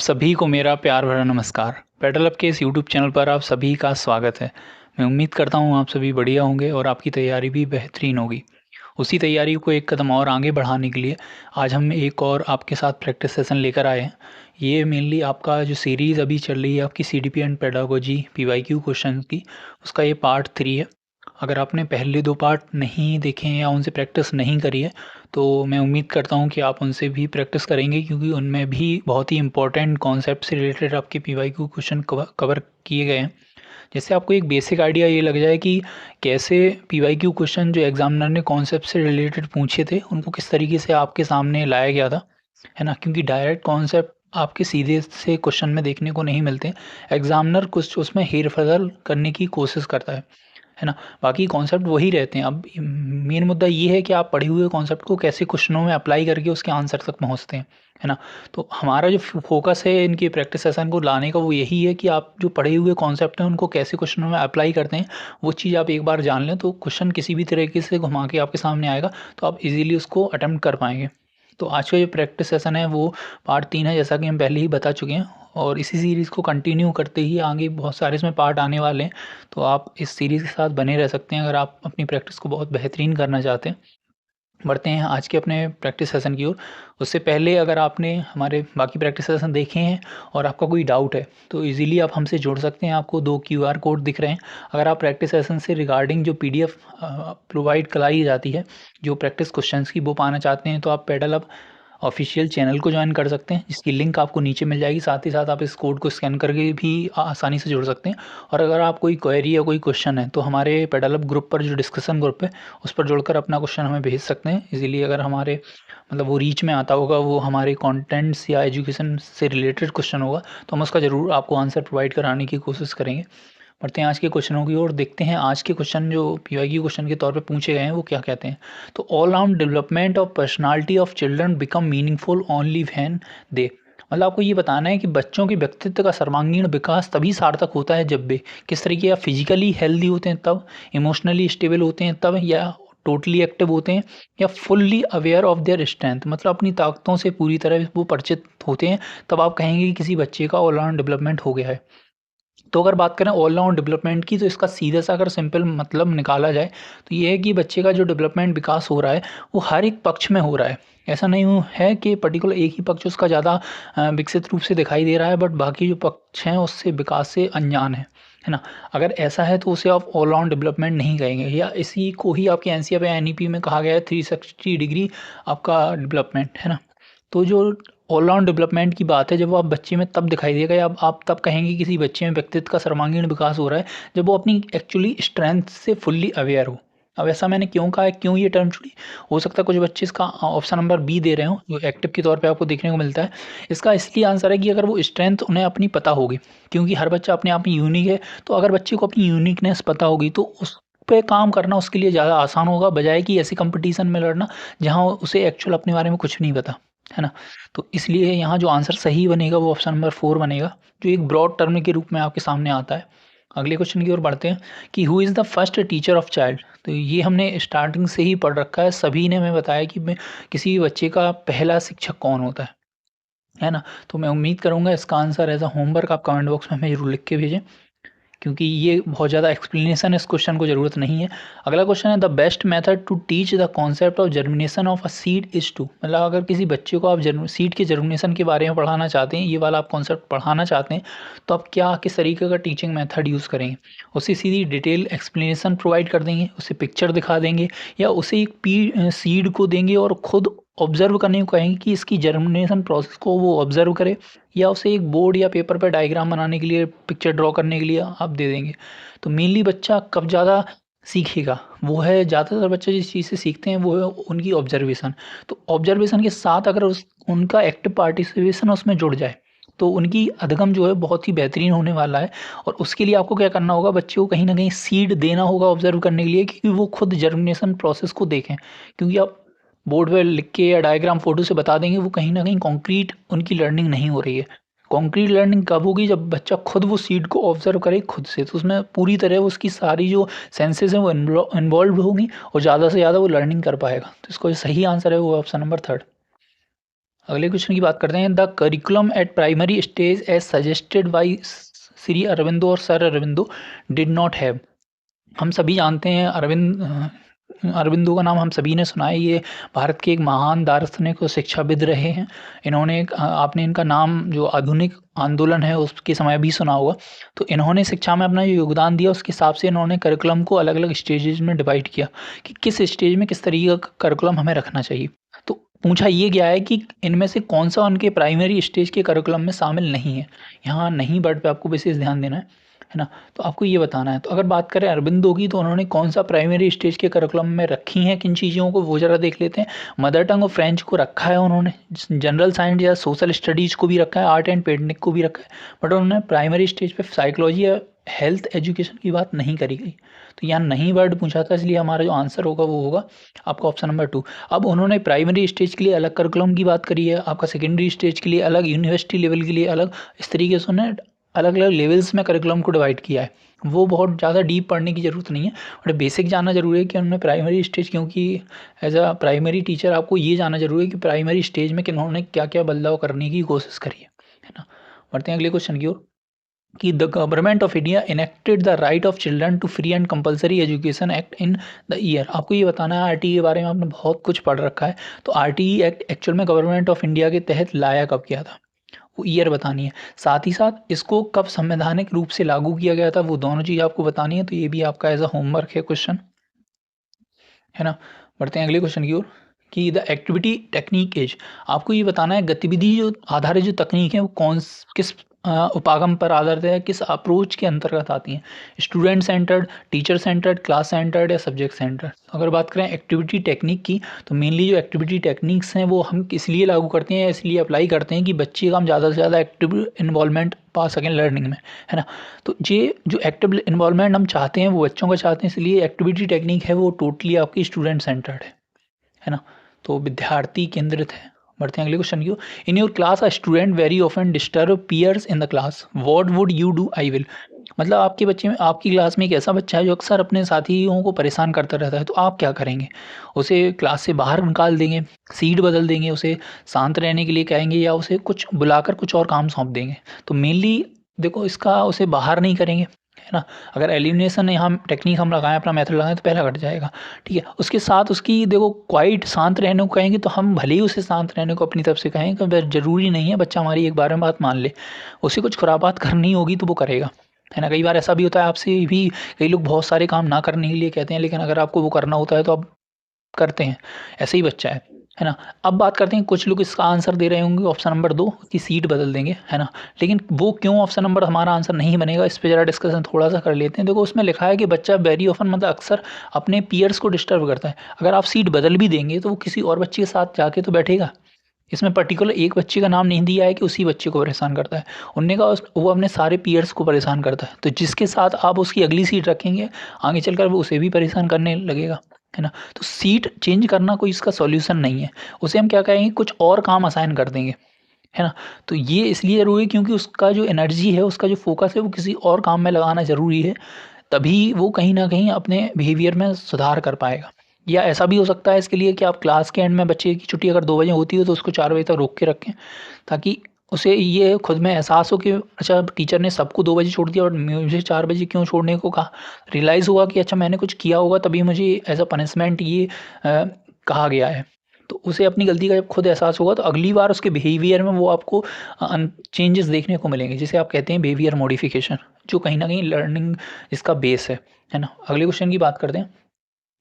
सभी को मेरा प्यार भरा नमस्कार। पेडल अप के इस यूट्यूब चैनल पर आप सभी का स्वागत है। मैं उम्मीद करता हूँ आप सभी बढ़िया होंगे और आपकी तैयारी भी बेहतरीन होगी। उसी तैयारी को एक कदम और आगे बढ़ाने के लिए आज हम एक और आपके साथ प्रैक्टिस सेशन लेकर आए हैं। ये मेनली आपका जो सीरीज़ अभी चल रही है आपकी CDP and pedagogy PYQ question की, उसका ये पार्ट 3 है। अगर आपने पहले 2 पार्ट नहीं देखे हैं या उनसे प्रैक्टिस नहीं करी है, तो मैं उम्मीद करता हूँ कि आप उनसे भी प्रैक्टिस करेंगे, क्योंकि उनमें भी बहुत ही इंपॉर्टेंट कॉन्सेप्ट से रिलेटेड आपके पीवाईक्यू क्वेश्चन कवर किए गए हैं। जिससे आपको एक बेसिक आइडिया ये लग जाए कि कैसे पीवाईक्यू क्वेश्चन जो एग्जामिनर ने कॉन्सेप्ट से रिलेटेड पूछे थे उनको किस तरीके से आपके सामने लाया गया था, है ना। क्योंकि डायरेक्ट कॉन्सेप्ट आपके सीधे से क्वेश्चन में देखने को नहीं मिलते। एग्जामिनर कुछ उसमें हेर फेर करने की कोशिश करता है ना। बाकी कॉन्सेप्ट वही रहते हैं। अब मेन मुद्दा ये है कि आप पढ़े हुए कॉन्सेप्ट को कैसे क्वेश्चनों में अप्लाई करके उसके आंसर तक पहुँचते हैं, है ना। तो हमारा जो फोकस है इनके प्रैक्टिस सेशन को लाने का वो यही है कि आप जो पढ़े हुए कॉन्सेप्ट हैं उनको कैसे क्वेश्चनों में अप्लाई करते हैं, वो चीज़ आप एक बार जान लें तो क्वेश्चन किसी भी तरीके से घुमा के आपके सामने आएगा तो आप इजीली उसको अटेम्प्ट कर पाएंगे। तो आज का जो प्रैक्टिस सेशन है वो पार्ट 3 है, जैसा कि हम पहले ही बता चुके हैं। और इसी सीरीज़ को कंटिन्यू करते ही आगे बहुत सारे इसमें पार्ट आने वाले हैं। तो आप इस सीरीज़ के साथ बने रह सकते हैं अगर आप अपनी प्रैक्टिस को बहुत बेहतरीन करना चाहते हैं। बढ़ते हैं आज के अपने प्रैक्टिस सेशन की ओर। उससे पहले अगर आपने हमारे बाकी प्रैक्टिस सेशन देखे हैं और आपका कोई डाउट है तो इजीली आप हमसे जुड़ सकते हैं। आपको 2 क्यूआर कोड दिख रहे हैं। अगर आप प्रैक्टिस सेशन से रिगार्डिंग जो पीडीएफ प्रोवाइड कराई जाती है जो प्रैक्टिस क्वेश्चंस की, वो पाना चाहते हैं तो आप पेडल अप ऑफिशियल चैनल को ज्वाइन कर सकते हैं, जिसकी लिंक आपको नीचे मिल जाएगी। साथ ही साथ आप इस कोड को स्कैन करके भी आसानी से जुड़ सकते हैं। और अगर आप कोई क्वेरी या कोई क्वेश्चन है तो हमारे पेडल अप ग्रुप पर जो डिस्कशन ग्रुप है उस पर जुड़कर अपना क्वेश्चन हमें भेज सकते हैं इजीली। अगर हमारे मतलब वो रीच में आता होगा, वो हमारे कंटेंट्स या एजुकेशन से रिलेटेड क्वेश्चन होगा, तो हम उसका ज़रूर आपको आंसर प्रोवाइड कराने की कोशिश करेंगे। बढ़ते हैं आज के क्वेश्चनों की ओर। देखते हैं आज के क्वेश्चन जो पीवाईक्यू क्वेश्चन के तौर पे पूछे गए हैं वो क्या कहते हैं। तो all round development of personality of children become meaningful only when they, मतलब आपको ये बताना है कि बच्चों के व्यक्तित्व का सर्वांगीण विकास तभी सार्थक होता है जब वे किस तरीके या फिजिकली हेल्दी होते हैं तब, इमोशनली स्टेबल होते हैं तब, या टोटली एक्टिव होते हैं, या fully aware of their strength, मतलब अपनी ताकतों से पूरी तरह वो परिचित होते हैं, तब आप कहेंगे कि किसी बच्चे का ऑल राउंड डेवलपमेंट हो गया है। तो अगर बात करें ऑल राउंड डेवलपमेंट की, तो इसका सीधा सा अगर सिंपल मतलब निकाला जाए तो ये है कि बच्चे का जो डेवलपमेंट विकास हो रहा है वो हर एक पक्ष में हो रहा है। ऐसा नहीं है कि पर्टिकुलर एक ही पक्ष उसका ज़्यादा विकसित रूप से दिखाई दे रहा है, बट बाकी जो पक्ष हैं उससे विकास से अनजान है ना। अगर ऐसा है तो उसे आप ऑल राउंड डेवलपमेंट नहीं कहेंगे, या इसी को ही आपके एनसीईआरटी या एनईपी में कहा गया है 360 डिग्री आपका डेवलपमेंट, है ना। तो जो ऑल राउंड डेवलपमेंट की बात है जब वो आप बच्चे में तब दिखाई देगा, या आप तब कहेंगे किसी बच्चे में व्यक्तित्व का सर्वांगीण विकास हो रहा है जब वो अपनी एक्चुअली स्ट्रेंथ से फुल्ली अवेयर हो। अब ऐसा मैंने क्यों कहा है, क्यों ये टर्म चुनी, हो सकता है कुछ बच्चे इसका ऑप्शन नंबर बी दे रहे हो जो एक्टिव के तौर पे आपको देखने को मिलता है। इसका इसलिए आंसर है कि अगर वो स्ट्रेंथ उन्हें अपनी पता होगी, क्योंकि हर बच्चा अपने आप में यूनिक है, तो अगर बच्चे को अपनी यूनिकनेस पता होगी तो उस पे काम करना उसके लिए ज़्यादा आसान होगा, बजाय कि ऐसे कंपटीशन में लड़ना जहाँ उसे एक्चुअल अपने बारे में कुछ नहीं पता, है ना। तो इसलिए यहाँ जो आंसर सही बनेगा वो ऑप्शन नंबर 4 बनेगा, जो एक ब्रॉड टर्म के रूप में आपके सामने आता है। अगले क्वेश्चन की ओर बढ़ते हैं कि who is the first teacher of child. तो ये हमने स्टार्टिंग से ही पढ़ रखा है, सभी ने हमें बताया कि किसी भी बच्चे का पहला शिक्षक कौन होता है ना। तो मैं उम्मीद करूँगा इसका आंसर एज अ होमवर्क आप कमेंट बॉक्स में हमें जरूर लिख के भेजें, क्योंकि ये बहुत ज़्यादा एक्सप्लेनेशन इस क्वेश्चन को ज़रूरत नहीं है। अगला क्वेश्चन है the best method to teach the concept of germination of a seed is to, मतलब अगर किसी बच्चे को आप सीड के जर्मिनेशन के बारे में पढ़ाना चाहते हैं, ये वाला आप कॉन्सेप्ट पढ़ाना चाहते हैं, तो आप क्या किस तरीके का टीचिंग मेथड यूज़ करेंगे। उसे सीधी डिटेल एक्सप्लेनेशन प्रोवाइड कर देंगे, उसे पिक्चर दिखा देंगे, या उसे एक सीड को देंगे और खुद ऑब्जर्व करने को कहेंगे कि इसकी जर्मिनेशन प्रोसेस को वो ऑब्जर्व करे, या उसे एक बोर्ड या पेपर पर डायग्राम बनाने के लिए, पिक्चर ड्रॉ करने के लिए आप दे देंगे। तो मेनली बच्चा कब ज़्यादा सीखेगा, वो है ज़्यादातर बच्चे जिस चीज़ से सीखते हैं वो है उनकी ऑब्जर्वेशन। तो ऑब्जर्वेशन के साथ अगर उनका एक्टिव पार्टिसिपेशन उसमें जुड़ जाए तो उनकी अधिगम जो है बहुत ही बेहतरीन होने वाला है। और उसके लिए आपको क्या करना होगा, बच्चे को कहीं ना कहीं सीड देना होगा ऑब्जर्व करने के लिए, क्योंकि वो खुद जर्मिनेशन प्रोसेस को देखें। क्योंकि आप बोर्ड पे लिख के या डायग्राम फोटो से बता देंगे, वो कहीं ना कहीं कॉन्क्रीट उनकी लर्निंग नहीं हो रही है। कॉन्क्रीट लर्निंग कब होगी, जब बच्चा खुद वो सीड को ऑब्जर्व करे खुद से, तो उसमें पूरी तरह उसकी सारी जो सेंसेस हैं वो इन्वॉल्व होंगी और ज़्यादा से ज़्यादा वो लर्निंग कर पाएगा। तो इसको सही आंसर है वो ऑप्शन नंबर 3। अगले क्वेश्चन की बात करते हैं। The curriculum at primary stage as suggested by Shri Aurobindo और sir Aurobindo did not have. हम सभी जानते हैं अरविंदो का नाम हम सभी ने सुना है। ये भारत के एक महान दार्शनिक और शिक्षाविद रहे हैं। इन्होंने आपने इनका नाम जो आधुनिक आंदोलन है उसके समय भी सुना होगा। तो इन्होंने शिक्षा में अपना जो योगदान दिया उसके हिसाब से इन्होंने करिकुलम को अलग अलग स्टेजेस में डिवाइड किया कि किस स्टेज में किस तरीके का करिकुलम हमें रखना चाहिए। तो पूछा ये गया है कि इनमें से कौन सा उनके प्राइमरी स्टेज के करिकुलम में शामिल नहीं है। यहाँ नहीं वर्ड पे आपको विशेष ध्यान देना है ना। तो आपको ये बताना है। तो अगर बात करें अरबिंदो की, तो उन्होंने कौन सा प्राइमरी स्टेज के करिकुलम में रखी हैं किन चीज़ों को, वो ज़रा देख लेते हैं। मदर टंग और फ्रेंच को रखा है उन्होंने, जनरल साइंस या सोशल स्टडीज़ को भी रखा है, आर्ट एंड पेंटिंग को भी रखा है, बट उन्होंने प्राइमरी स्टेज पे साइकोलॉजी या हेल्थ एजुकेशन की बात नहीं करी गई। तो यहाँ नहीं वर्ड पूछा था, इसलिए हमारा जो आंसर होगा वो होगा आपका ऑप्शन नंबर 2। अब उन्होंने प्राइमरी स्टेज के लिए अलग करिकुलम की बात करी है, आपका सेकेंडरी स्टेज के लिए अलग, यूनिवर्सिटी लेवल के लिए अलग, इस तरीके से उन्होंने अलग अलग लेवल्स में करिकुलम को डिवाइड किया है। वो बहुत ज़्यादा डीप पढ़ने की ज़रूरत नहीं है, बट बेसिक जानना ज़रूरी है कि उन्होंने प्राइमरी स्टेज, क्योंकि एज अ प्राइमरी टीचर आपको ये जानना ज़रूरी है कि प्राइमरी स्टेज में किन्होंने क्या क्या बदलाव करने की कोशिश करी है ना। बढ़ते हैं अगले क्वेश्चन की ओर कि the government of India enacted the right of children to free and compulsory education act in the year. आपको ये बताना है आरटीई के बारे में आपने बहुत कुछ पढ़ रखा है। तो आरटीई एक्ट एक्चुअल में गवर्नमेंट ऑफ इंडिया के तहत लाया कब किया था, वो ईयर बतानी है। साथ ही साथ इसको कब संवैधानिक रूप से लागू किया गया था, वो दोनों चीज़ आपको बतानी है। तो ये भी आपका एज अ होमवर्क है क्वेश्चन, है ना। बढ़ते हैं अगले क्वेश्चन की ओर कि द एक्टिविटी टेक्निक एज। आपको ये बताना है गतिविधि जो आधारित जो तकनीक है वो किस उपागम पर आधारित है, किस अप्रोच के अंतर्गत आती हैं। Student centred, teacher centred, class centred या सब्जेक्ट सेंटर्ड। अगर बात करें एक्टिविटी टेक्निक की, तो मेनली जो एक्टिविटी टेक्निक्स हैं वो हम इसलिए लागू करते हैं, इसलिए अप्लाई करते हैं कि बच्चे का हम ज़्यादा से ज़्यादा एक्टिव इन्वॉल्वमेंट पा सकें लर्निंग में, है ना। तो ये जो एक्टिव इन्वॉल्वमेंट हम चाहते हैं वो बच्चों का चाहते हैं, इसलिए एक्टिविटी टेक्निक है वो टोटली आपकी स्टूडेंट सेंटर्ड है ना। तो विद्यार्थी केंद्रित है। बढ़ते हैं अगले क्वेश्चन की। In your class a student very often disturb peers in the class, what would you do. I will. मतलब आपके बच्चे में, आपकी क्लास में एक ऐसा बच्चा है जो अक्सर अपने साथियों को परेशान करता रहता है, तो आप क्या करेंगे। उसे क्लास से बाहर निकाल देंगे, सीट बदल देंगे, उसे शांत रहने के लिए कहेंगे, या उसे कुछ बुलाकर कुछ और काम सौंप देंगे। तो मेनली देखो, इसका उसे बाहर नहीं करेंगे, है ना। अगर एलिमिनेशन यहाँ टेक्निक हम लगाएं, अपना मेथड लगाएं, तो पहला घट जाएगा, ठीक है। उसके साथ उसकी देखो क्वाइट शांत रहने को कहेंगे, तो हम भले ही उसे शांत रहने को अपनी तरफ से कहें, कि ज़रूरी नहीं है बच्चा हमारी एक बार में बात मान ले। उसे कुछ खुरापात करनी होगी तो वो करेगा, है ना। कई बार ऐसा भी होता है, आपसे भी कई लोग बहुत सारे काम ना करने के लिए कहते हैं, लेकिन अगर आपको वो करना होता है तो आप करते हैं। ऐसे ही बच्चा है ना। अब बात करते हैं, कुछ लोग इसका आंसर दे रहे होंगे ऑप्शन नंबर 2 की सीट बदल देंगे, है ना। लेकिन वो क्यों ऑप्शन नंबर हमारा आंसर नहीं बनेगा, इस पे ज़रा डिस्कशन थोड़ा सा कर लेते हैं। देखो उसमें लिखा है कि बच्चा वेरी ऑफन मतलब अक्सर अपने पीयर्स को डिस्टर्ब करता है। अगर आप सीट बदल भी देंगे तो वो किसी और बच्चे के साथ जाके तो बैठेगा। इसमें पर्टिकुलर एक बच्चे का नाम नहीं दिया है कि उसी बच्चे को परेशान करता है। उनने कहा वो अपने सारे पीयर्स को परेशान करता है, तो जिसके साथ आप उसकी अगली सीट रखेंगे आगे चलकर वो उसे भी परेशान करने लगेगा, है ना। तो सीट चेंज करना कोई इसका सॉल्यूशन नहीं है। उसे हम क्या कहेंगे, कुछ और काम असाइन कर देंगे, है ना। तो ये इसलिए ज़रूरी है क्योंकि उसका जो एनर्जी है, उसका जो फोकस है, वो किसी और काम में लगाना ज़रूरी है। तभी वो कहीं न कहीं अपने बिहेवियर में सुधार कर पाएगा। या ऐसा भी हो सकता है इसके लिए कि आप क्लास के एंड में बच्चे की छुट्टी अगर 2 बजे होती है तो उसको 4 बजे तक रोक के रखें, ताकि उसे ये खुद में एहसास हो कि अच्छा टीचर ने सबको 2 बजे छोड़ दिया और मुझे 4 बजे क्यों छोड़ने को कहा। रियलाइज़ हुआ कि अच्छा मैंने कुछ किया होगा तभी मुझे एज़ अ पनिशमेंट ये कहा गया है। तो उसे अपनी गलती का जब खुद एहसास होगा तो अगली बार उसके बिहेवियर में वो आपको चेंजेस देखने को मिलेंगे, जिसे आप कहते हैं बिहेवियर मॉडिफिकेशन, जो कहीं न कहीं लर्निंग इसका बेस है ना। अगले क्वेश्चन की बात करते हैं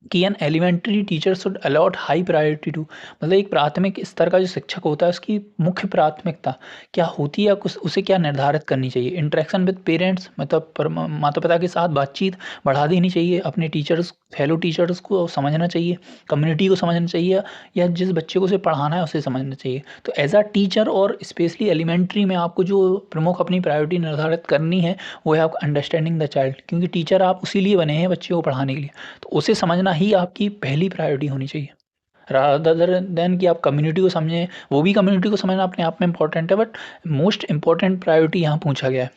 कि an elementary teacher should allot high priority to, मतलब एक प्राथमिक स्तर का जो शिक्षक होता है उसकी मुख्य प्राथमिकता क्या होती है, कुछ उसे क्या निर्धारित करनी चाहिए। इंटरेक्शन विद पेरेंट्स, मतलब माता पिता के साथ बातचीत बढ़ा देनी चाहिए, अपने टीचर्स फेलो टीचर्स को समझना चाहिए, कम्युनिटी को समझना चाहिए, या जिस बच्चे को उसे पढ़ाना है उसे समझना चाहिए। तो एज अ टीचर और स्पेशली एलिमेंट्री में आपको जो प्रमुख अपनी प्रायोरिटी निर्धारित करनी है वो है आप अंडरस्टैंडिंग द चाइल्ड, क्योंकि टीचर आप उसी लिए बने हैं बच्चे को पढ़ाने के लिए। तो उसे समझना ही आपकी पहली प्रायोरिटी होनी चाहिए, रादर देन कि आप कम्युनिटी को समझें। वो भी कम्युनिटी को समझना अपने आप में इंपॉर्टेंट है, बट मोस्ट इंपॉर्टेंट प्रायोरिटी यहाँ पूछा गया है।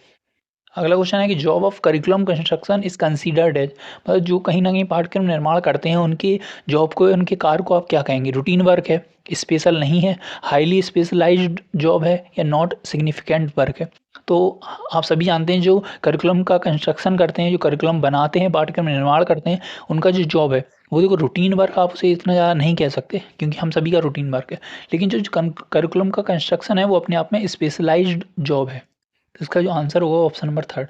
अगला क्वेश्चन है कि job of curriculum construction is considered as, मतलब जो कहीं ना कहीं पाठ्यक्रम निर्माण करते हैं उनके जॉब को, उनके कार्य को आप क्या कहेंगे? रूटीन वर्क है, स्पेशल नहीं है, हाईली स्पेशलाइज्ड जॉब है, या नॉट सिग्निफिकेंट वर्क है? तो आप सभी जानते हैं जो करिकुलम का कंस्ट्रक्शन करते हैं, जो करिकुलम बनाते हैं, पाठ्यक्रम निर्माण करते हैं, उनका जो जॉब है वो देखो रूटीन वर्क आप उसे इतना ज़्यादा नहीं कह सकते क्योंकि हम सभी का रूटीन वर्क है, लेकिन जो करिकुलम का कंस्ट्रक्शन है वो अपने आप में स्पेशलाइज्ड जॉब है। तो इसका जो आंसर होगा ऑप्शन नंबर थर्ड।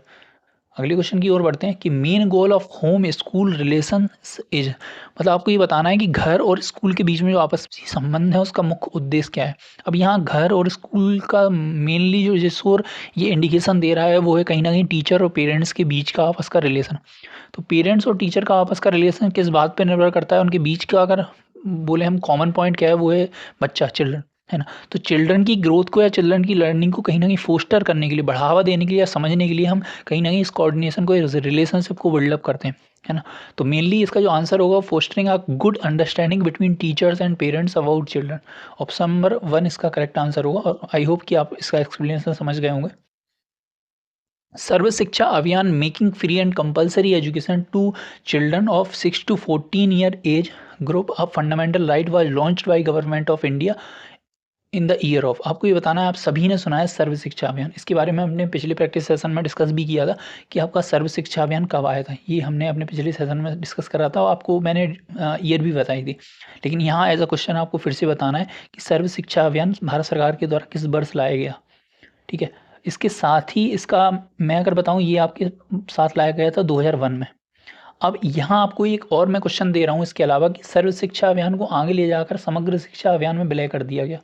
अगले क्वेश्चन की ओर बढ़ते हैं कि main goal of home school relation is, मतलब आपको ये बताना है कि घर और स्कूल के बीच में जो आपसी संबंध है उसका मुख्य उद्देश्य क्या है। अब यहाँ घर और स्कूल का मेनली जो जिस ओर ये इंडिकेशन दे रहा है वो है कहीं ना कहीं टीचर और पेरेंट्स के बीच का आपस का रिलेशन। तो पेरेंट्स और टीचर का आपस का रिलेशन किस बात पर निर्भर करता है? उनके बीच का अगर बोले हम कॉमन पॉइंट क्या है, वो है बच्चा, चिल्ड्रन, है ना। तो चिल्ड्रन की ग्रोथ को या चिल्ड्रन की लर्निंग को कहीं ना कहीं फोस्टर करने के लिए, बढ़ावा देने के लिए या समझने के लिए हम कहीं ना कहीं इस कोऑर्डिनेशन को, रिलेशनशिप को बिल्डअप करते हैं, है ना। तो मेनली इसका जो आंसर होगा fostering a good understanding between teachers and parents about children. Option number one इसका करेक्ट आंसर होगा और आई होप कि आप इसका एक्सप्लेनेशन समझ गए होंगे। Sarva Shiksha Abhiyan making free and compulsory education to children of 6 to 14 year age group of fundamental right was launched by government of India in the year of. आपको ये बताना है, आप सभी ने सुना है सर्व शिक्षा अभियान, इसके बारे में हमने पिछले प्रैक्टिस सेशन में डिस्कस भी किया था कि आपका सर्व शिक्षा अभियान कब आया था। ये हमने अपने पिछले सेशन में डिस्कस करा था और आपको मैंने ईयर भी बताई थी, लेकिन यहाँ एज अ क्वेश्चन आपको फिर से बताना है कि सर्व शिक्षा अभियान भारत सरकार के द्वारा किस वर्ष लाया गया। ठीक है, इसके साथ ही इसका मैं अगर बताऊँ, ये आपके साथ लाया गया था 2001 में। अब यहाँ आपको एक और मैं क्वेश्चन दे रहा हूँ इसके अलावा कि सर्व शिक्षा अभियान को आगे ले जाकर समग्र शिक्षा अभियान में विलय कर दिया गया।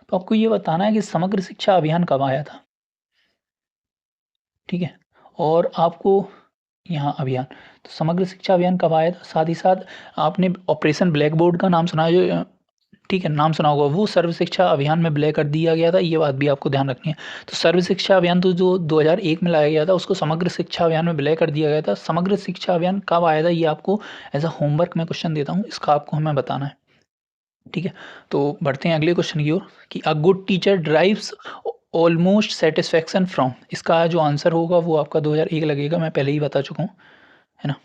तो आपको ये बताना है कि समग्र शिक्षा अभियान कब आया था। ठीक है, और आपको यहाँ अभियान, तो समग्र शिक्षा अभियान कब आया था, साथ ही साथ आपने ऑपरेशन ब्लैक बोर्ड का नाम सुना है जो, ठीक है, नाम सुना होगा, वो सर्व शिक्षा अभियान में विलय कर दिया गया था, ये बात भी आपको ध्यान रखनी है। तो सर्व शिक्षा अभियान तो जो 2001 में लाया गया था उसको समग्र शिक्षा अभियान में विलय कर दिया गया था। समग्र शिक्षा अभियान कब आया था ये आपको एज अ होमवर्क में क्वेश्चन देता हूँ, इसका आपको हमें बताना है। ठीक है, तो बढ़ते हैं अगले क्वेश्चन की ओर कि a good teacher drives almost satisfaction from, इसका जो आंसर होगा वो आपका 2001 लगेगा, मैं पहले ही बता चुका हूँ, है ना।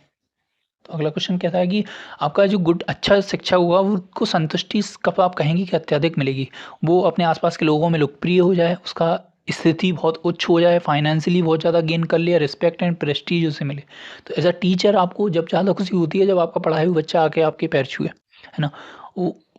तो अगला क्वेश्चन कहता है कि आपका जो गुड अच्छा शिक्षा हुआ वो उसको संतुष्टि कब आप कहेंगे कि अत्यधिक मिलेगी? वो अपने आसपास के लोगों में लोकप्रिय हो जाए, उसका स्थिति बहुत उच्च हो जाए, फाइनेंशियली बहुत ज़्यादा गेन कर ले, रिस्पेक्ट एंड प्रेस्टीज उसे मिले। तो एज अ टीचर आपको जब ज़्यादा खुशी होती है जब आपका पढ़ाई हुआ बच्चा आके आपके पैर छुए, है ना।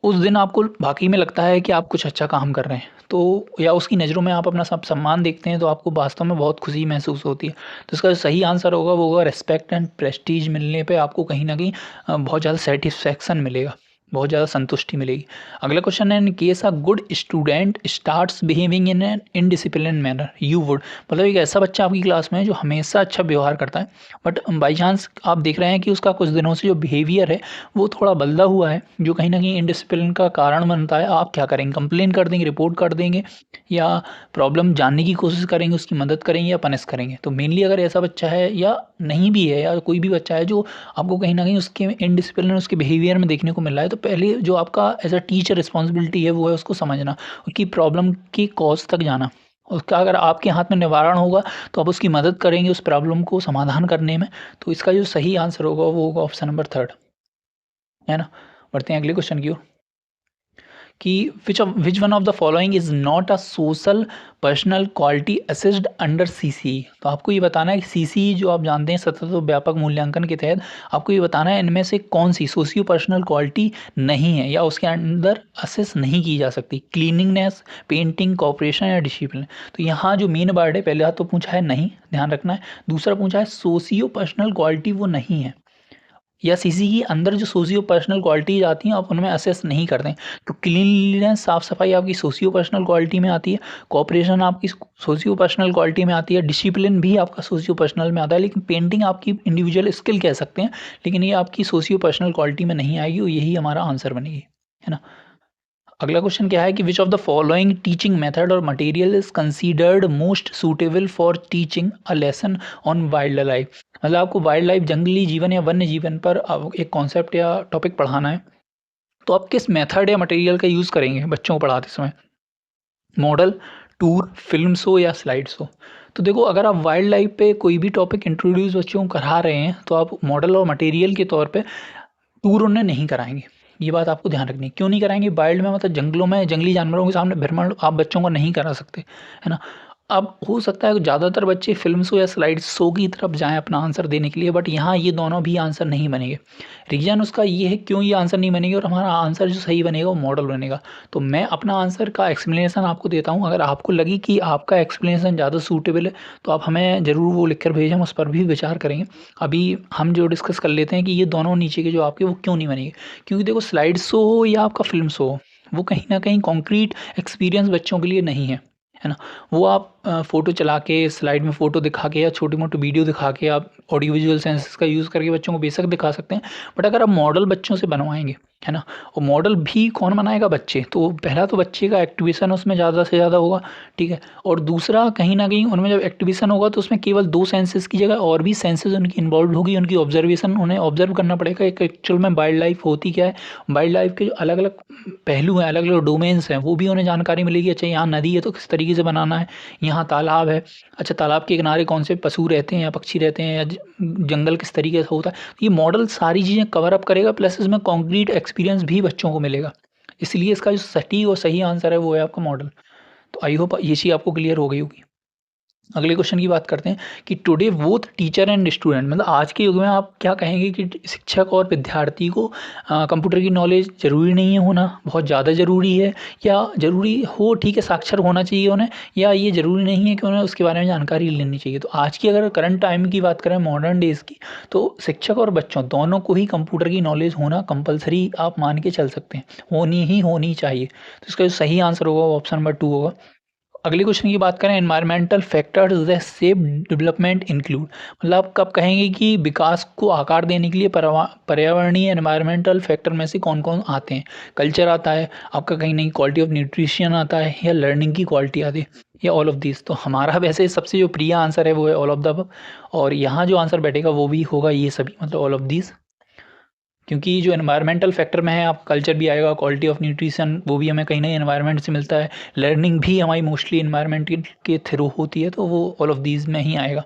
उस दिन आपको वाक़ई में लगता है कि आप कुछ अच्छा काम कर रहे हैं, तो या उसकी नज़रों में आप अपना सब सम्मान देखते हैं तो आपको वास्तव में बहुत खुशी महसूस होती है। तो इसका जो सही आंसर होगा वो होगा रिस्पेक्ट एंड प्रेस्टीज मिलने पे आपको कहीं न कहीं बहुत ज़्यादा सैटिस्फैक्शन मिलेगा, बहुत ज़्यादा संतुष्टि मिलेगी। अगला क्वेश्चन है in case a good student starts behaving in an indiscipline manner you would, मतलब एक ऐसा बच्चा आपकी क्लास में है जो हमेशा अच्छा व्यवहार करता है बट बाई चांस आप देख रहे हैं कि उसका कुछ दिनों से जो बिहेवियर है वो थोड़ा बदला हुआ है, जो कहीं ना कहीं इनडिसिप्लिन का कारण बनता है, आप क्या करेंगे? कंप्लेन कर देंगे, रिपोर्ट कर देंगे, या प्रॉब्लम जानने की कोशिश करेंगे, उसकी मदद करेंगे, या पनिश करेंगे? तो मेनली अगर ऐसा बच्चा है या नहीं भी है, या कोई भी बच्चा है जो आपको कहीं न कहीं उसके इनडिसिप्लिन उसके बिहेवियर में देखने को मिल रहा है, तो पहले जो आपका एज़ अ टीचर रिस्पॉन्सिबिलिटी है वो है उसको समझना, उसकी प्रॉब्लम की कॉज़ तक जाना। उसका अगर आपके हाथ में निवारण होगा तो आप उसकी मदद करेंगे उस प्रॉब्लम को समाधान करने में। तो इसका जो सही आंसर होगा वो होगा ऑप्शन नंबर थर्ड, है ना। बढ़ते हैं अगले क्वेश्चन की ओर कि which one of the following is not a social personal quality assessed under CC. तो आपको ये बताना है कि सीसी जो आप जानते हैं सतत और व्यापक मूल्यांकन के तहत आपको ये बताना है इनमें से कौन सी सोशियो पर्सनल क्वालिटी नहीं है या उसके अंदर असेस नहीं की जा सकती। क्लीनिंगनेस, पेंटिंग, कॉपरेशन या डिसिप्लिन। तो यहाँ जो मेन वर्ड है, पहले तो पूछा है नहीं, ध्यान रखना है। दूसरा पूछा है सोशियो पर्सनल क्वालिटी वो नहीं है, या सीसी के अंदर जो सोशियो पर्सनल क्वालिटीज आती हैं आप उनमें असेस नहीं करते हैं। तो क्लीनलीनेस, साफ सफाई आपकी सोशियो पर्सनल क्वालिटी में आती है, कोऑपरेशन आपकी सोशियो पर्सनल क्वालिटी में आती है, डिसिप्लिन भी आपका सोशियो पर्सनल में आता है, लेकिन पेंटिंग आपकी इंडिविजुअल स्किल कह सकते हैं, लेकिन ये आपकी सोशियो पर्सनल क्वालिटी में नहीं आएगी और यही हमारा आंसर बनेगी, है ना। अगला क्वेश्चन क्या है कि which of the following teaching method और material is considered most suitable for teaching a lesson on wild life. मतलब आपको वाइल्ड लाइफ, जंगली जीवन या वन्य जीवन पर एक कॉन्सेप्ट या टॉपिक पढ़ाना है, तो आप किस मेथड या मटेरियल का यूज़ करेंगे बच्चों को पढ़ाते समय? मॉडल, टूर, फ़िल्म शो या स्लाइड शो। तो देखो, अगर आप वाइल्ड लाइफ़ पे कोई भी टॉपिक इंट्रोड्यूस बच्चों को करा रहे हैं, तो आप मॉडल और मटेरियल के तौर पे टूर उन्हें नहीं कराएँगे। ये बात आपको ध्यान रखनी है। क्यों नहीं कराएँगे? वाइल्ड में मतलब जंगलों में जंगली जानवरों के सामने भ्रमण आप बच्चों को नहीं करा सकते, है ना? अब हो सकता है ज़्यादातर बच्चे फ़िल्म शो या स्लाइड शो की तरफ जाएँ अपना आंसर देने के लिए, बट यहाँ ये दोनों भी आंसर नहीं बनेंगे। रीज़न उसका ये है क्यों ये आंसर नहीं बनेंगे, और हमारा आंसर जो सही बनेगा वो मॉडल बनेगा। तो मैं अपना आंसर का एक्सप्लेनेशन आपको देता हूँ, अगर आपको लगे कि आपका एक्सप्लेनेशन ज़्यादा सूटेबल है, तो आप हमें ज़रूर वो लिख कर भेजें, हम उस पर भी विचार करेंगे। अभी हम जो डिस्कस कर लेते हैं कि ये दोनों नीचे के जो आपके वो क्यों नहीं बनेंगे। क्योंकि देखो, स्लाइड शो हो या आपका फ़िल्म शो हो, वो कहीं न कहीं कॉन्क्रीट एक्सपीरियंस बच्चों के लिए नहीं है ना? वो आप फ़ोटो चला के, स्लाइड में फ़ोटो दिखा के या छोटी-मोटी वीडियो दिखा के आप ऑडियो विजुअल सेंसेस का यूज़ करके बच्चों को बेशक दिखा सकते हैं। बट अगर आप मॉडल बच्चों से बनवाएँगे, है ना? और मॉडल भी कौन बनाएगा? बच्चे। तो पहला तो बच्चे का एक्टिवेशन उसमें ज़्यादा से ज़्यादा होगा, ठीक है? और दूसरा, कहीं न कहीं उनमें जब एक्टिवेशन होगा तो उसमें केवल 2 सेंसेस की जगह और भी सेंसेस उनकी इन्वॉल्वड होगी, उनकी ऑब्ज़र्वेशन, उन्हें ऑब्ज़र्व करना पड़ेगा एक एक्चुअल में वाइल्ड लाइफ़ होती क्या है? वाइल्ड लाइफ़ के जो अलग-अलग पहलू हैं, अलग-अलग डोमेन्स हैं, वो भी उन्हें जानकारी मिलेगी। अच्छा, यहाँ नदी है तो किस तरीके से बनाना है, यहाँ तालाब है, अच्छा तालाब के किनारे कौन से पशु रहते हैं या पक्षी रहते हैं, या जंगल किस तरीके से होता है। ये मॉडल सारी चीज़ें कवर अप करेगा, प्लस इसमें कॉन्क्रीट एक्सपीरियंस भी बच्चों को मिलेगा। इसलिए इसका जो सटीक और सही आंसर है वो है आपका मॉडल। तो आई होप ये चीज़ आपको क्लियर हो गई होगी। अगले क्वेश्चन की बात करते हैं कि today both teacher and student, मतलब आज के युग में आप क्या कहेंगे कि शिक्षक और विद्यार्थी को कंप्यूटर की नॉलेज ज़रूरी नहीं है होना, बहुत ज़्यादा ज़रूरी है, या ज़रूरी हो ठीक है साक्षर होना चाहिए उन्हें, या ये ज़रूरी नहीं है कि उन्हें उसके बारे में जानकारी लेनी चाहिए। तो आज की अगर करंट टाइम की बात करें, मॉडर्न डेज़ की, तो शिक्षक और बच्चों दोनों को ही कंप्यूटर की नॉलेज होना कंपलसरी आप मान के चल सकते हैं, होनी ही होनी चाहिए। तो इसका जो सही आंसर होगा वो ऑप्शन नंबर 2 होगा। अगले क्वेश्चन की बात करें, environmental factors that shape development include, मतलब आप कब कहेंगे कि विकास को आकार देने के लिए पर्यावरणीय एनवायरमेंटल फैक्टर में से कौन कौन आते हैं? कल्चर आता है आपका, कहीं नहीं क्वालिटी ऑफ न्यूट्रिशन आता है, या लर्निंग की क्वालिटी आती है, या ऑल ऑफ दिस। तो हमारा वैसे सबसे जो प्रिय आंसर है वो है ऑल ऑफ द अबव, और यहाँ जो आंसर बैठेगा वो भी होगा ये सभी, मतलब ऑल ऑफ दिस। क्योंकि जो एनवायरमेंटल फैक्टर में है, आप कल्चर भी आएगा, क्वालिटी ऑफ न्यूट्रिशन वो भी हमें कहीं ना एनवायरनमेंट से मिलता है, लर्निंग भी हमारी मोस्टली एनवायरनमेंट के थ्रू होती है, तो वो ऑल ऑफ दीज में ही आएगा।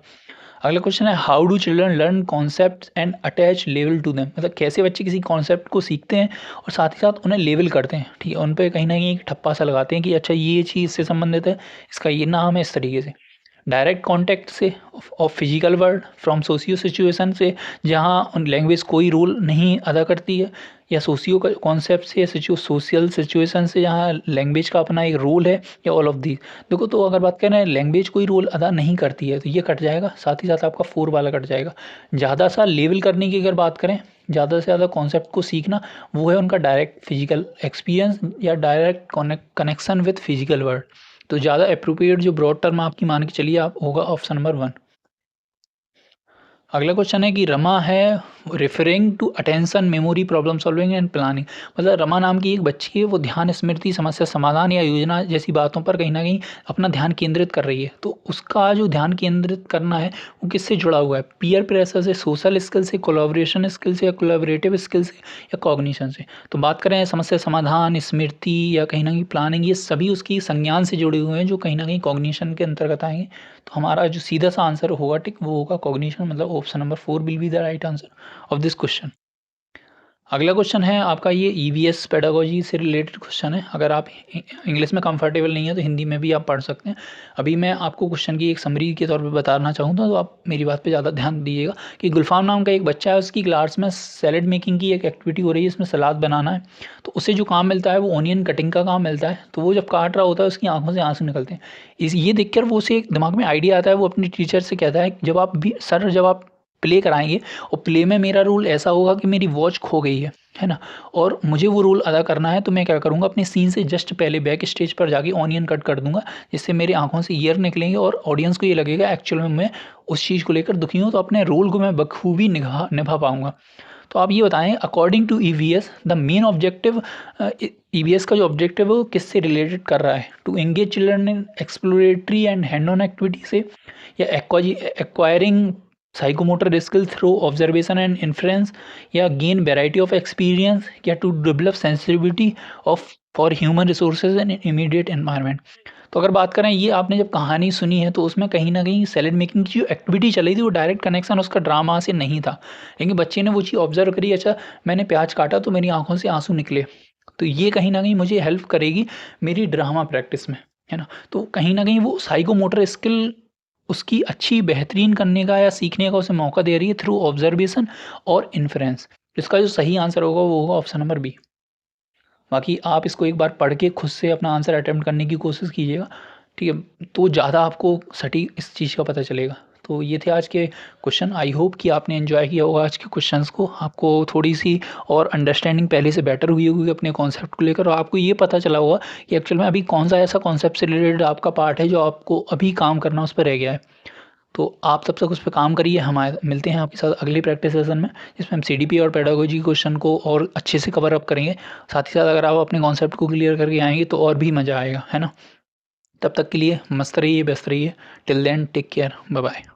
अगला क्वेश्चन है, how do children learn concept and attach level to them, मतलब कैसे बच्चे किसी कॉन्सेप्ट को सीखते हैं और साथ ही साथ उन्हें लेवल करते हैं, ठीक है, उन पर कहीं ना कहीं एक ठप्पा सा लगाते हैं कि अच्छा ये चीज़ इससे संबंधित है, इसका ये नाम है, इस तरीके से। डायरेक्ट कांटेक्ट से, of physical world, from socio situation से, जहाँ लैंग्वेज कोई रोल नहीं अदा करती है, या सोशियो कॉन्सेप्ट से, सोशल सिचुएशन से जहाँ लैंग्वेज का अपना एक रोल है, या ऑल ऑफ दी। देखो, तो अगर बात करें लैंग्वेज कोई रोल अदा नहीं करती है तो ये कट जाएगा, साथ ही साथ आपका 4 वाला कट जाएगा। ज़्यादा सा लेवल करने की अगर बात करें, ज़्यादा से ज़्यादा कॉन्सेप्ट को सीखना, वो है उनका डायरेक्ट फिजिकल एक्सपीरियंस या direct connection with physical world. तो ज़्यादा एप्रोप्रिएट जो ब्रॉड टर्म आपकी मान के चलिए आप, होगा ऑप्शन नंबर 1। अगला क्वेश्चन है कि रमा है referring to attention, memory, problem solving and planning, मतलब रमा नाम की एक बच्ची है, वो ध्यान, स्मृति, समस्या समाधान या योजना जैसी बातों पर कहीं ना कहीं अपना ध्यान केंद्रित कर रही है। तो उसका जो ध्यान केंद्रित करना है वो किससे जुड़ा हुआ है? पीयर प्रेशर से, सोशल स्किल से, कोलैबोरेशन स्किल से, या कोलैबोरेटिव स्किल से, या कॉग्निशन से। तो बात करें समस्या समाधान, स्मृति, या कहीं ना कहीं प्लानिंग, ये सभी उसकी संज्ञान से जुड़े हुए हैं, जो कहीं ना कहीं कॉग्निशन के अंतर्गत आएंगे। तो हमारा जो सीधा सा आंसर होगा टिक, वो होगा कॉग्निशन, मतलब option number 4 will be the right answer of this question. अगला क्वेश्चन है आपका, ये ईवीएस पेडागोजी से रिलेटेड क्वेश्चन है। अगर आप इंग्लिश में कंफर्टेबल नहीं है तो हिंदी में भी आप पढ़ सकते हैं। अभी मैं आपको क्वेश्चन की एक समरी के तौर पे बताना चाहूँगा, तो आप मेरी बात पे ज़्यादा ध्यान दीजिएगा कि गुलफाम नाम का एक बच्चा है, उसकी क्लास में सैलेड मेकिंग की एक एक्टिविटी हो रही है, इसमें सलाद बनाना है। तो उसे जो काम मिलता है वो ऑनियन कटिंग का काम मिलता है। तो वो जब काट रहा होता है उसकी आंखों से आंसू निकलते हैं। ये देखकर वो उसे एक दिमाग में आइडिया आता है, वो अपनी टीचर से कहता है जब आप भी सर, जब आप प्ले कराएंगे और प्ले में मेरा रोल ऐसा होगा कि मेरी वॉच खो गई है ना, और मुझे वो रोल अदा करना है, तो मैं क्या करूँगा, अपने सीन से जस्ट पहले बैक स्टेज पर जाके ऑनियन कट कर दूंगा, जिससे मेरी आंखों से ईयर निकलेंगे और ऑडियंस को ये लगेगा एक्चुअल में मैं उस चीज़ को लेकर दुखी हूँ, तो अपने रोल को मैं बखूबी निभा पाऊँगा। तो आप ये बताएं, according to EVS the main objective, EVS का जो ऑब्जेक्टिव है वो किससे रिलेटेड कर रहा है? To engage children in exploratory and hand on activity से, या acquiring psychomotor skill through observation and influence, या गेन वेराइटी ऑफ एक्सपीरियंस, या to develop sensitivity of for human resources and immediate environment. तो अगर बात करें ये आपने जब कहानी सुनी है तो उसमें कहीं न कहीं सैलेड मेकिंग की जो एक्टिविटी चल रही थी वो डायरेक्ट कनेक्शन उसका ड्रामा से नहीं था। लेकिन बच्चे ने वो चीज़ ऑब्ज़र्व करी, अच्छा मैंने प्याज काटा तो मेरी आँखों से आँसू निकले। तो ये कहीं न कहीं मुझे हेल्प करेगी मेरी ड्रामा प्रैक्टिस में, है ना? तो कहीं न कहीं वो साइकोमोटर स्किल उसकी अच्छी बेहतरीन करने का या सीखने का उसे मौका दे रही है थ्रू ऑब्ज़र्वेशन और इन्फरेंस। इसका जो सही आंसर होगा वो होगा ऑप्शन नंबर बी। बाकी आप इसको एक बार पढ़ के खुद से अपना आंसर अटेम्प्ट करने की कोशिश कीजिएगा, ठीक है? तो ज़्यादा आपको सटीक इस चीज़ का पता चलेगा। तो ये थे आज के क्वेश्चन। आई होप कि आपने एन्जॉय किया होगा आज के क्वेश्चंस को। आपको थोड़ी-सी और अंडरस्टैंडिंग पहले से बेटर हुई होगी अपने कॉन्सेप्ट को लेकर, और आपको ये पता चला होगा कि एक्चुअल में अभी कौन-सा ऐसा कॉन्सेप्ट से रिलेटेड आपका पार्ट है जो आपको अभी काम करना उस पे रह गया है। तो आप तब तक उस पे काम करिए। हमारे मिलते हैं आपके साथ अगले प्रैक्टिस सेशन में, जिसमें हम सीडीपी और पेडागोजी क्वेश्चन को और अच्छे से कवर अप करेंगे। साथ ही साथ अगर आप अपने कॉन्सेप्ट को क्लियर करके आएँगे तो और भी मज़ा आएगा, है ना? तब तक के लिए मस्त रहिए, व्यस्त रहिए। Till then take care, bye bye.